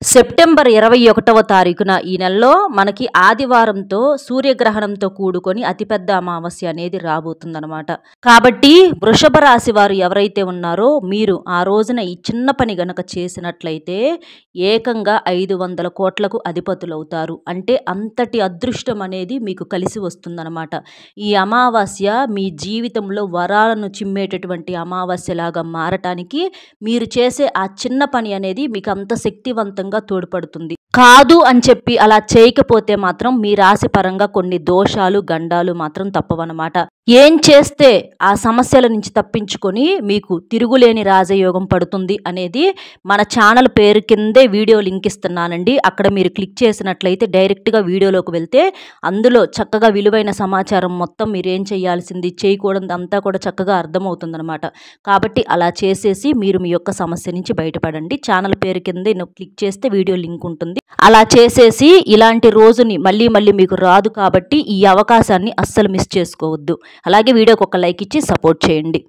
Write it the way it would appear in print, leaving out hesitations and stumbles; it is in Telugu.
సెప్టెంబర్ 21వ తారీఖున ఈ నెలలో మనకి ఆదివారంతో సూర్యగ్రహణంతో కూడుకొని అతిపెద్ద అమావాస్య అనేది రాబోతుందన్నమాట. కాబట్టి వృషభ రాశి వారు ఎవరైతే ఉన్నారో మీరు ఆ రోజున ఈ చిన్న పని గనక చేసినట్లయితే ఏకంగా 500 కోట్లకు అధిపతులవుతారు. అంటే అంతటి అదృష్టం అనేది మీకు కలిసి వస్తుందన్నమాట. ఈ అమావాస్య మీ జీవితంలో వరాలను చిమ్మేటటువంటి అమావాస్యలాగా మారటానికి మీరు చేసే ఆ చిన్న పని అనేది మీకు అంత శక్తివంతంగా తోడ్పడుతుంది. కాదు అని చెప్పి అలా చేయకపోతే మాత్రం మీ రాశి పరంగా కొన్ని దోషాలు గండాలు మాత్రం తప్పవన్నమాట. ఏం చేస్తే ఆ సమస్యల నుంచి తప్పించుకొని మీకు తిరుగులేని రాజయోగం పడుతుంది అనేది మన ఛానల్ పేరు కిందే వీడియో లింక్ ఇస్తున్నానండి. అక్కడ మీరు క్లిక్ చేసినట్లయితే డైరెక్ట్గా వీడియోలోకి వెళ్తే అందులో చక్కగా విలువైన సమాచారం మొత్తం మీరు ఏం చేయాల్సింది చేయకూడదు అంతా కూడా చక్కగా అర్థమవుతుందన్నమాట. కాబట్టి అలా చేసేసి మీరు మీ యొక్క సమస్య నుంచి బయటపడండి. ఛానల్ పేరు కిందే క్లిక్ చేస్తే వీడియో లింక్ ఉంటుంది. అలా చేసేసి ఇలాంటి రోజుని మళ్ళీ మీకు రాదు కాబట్టి ఈ అవకాశాన్ని అస్సలు మిస్ చేసుకోవద్దు. అలాగే వీడియోకి ఒక లైక్ ఇచ్చి సపోర్ట్ చేయండి.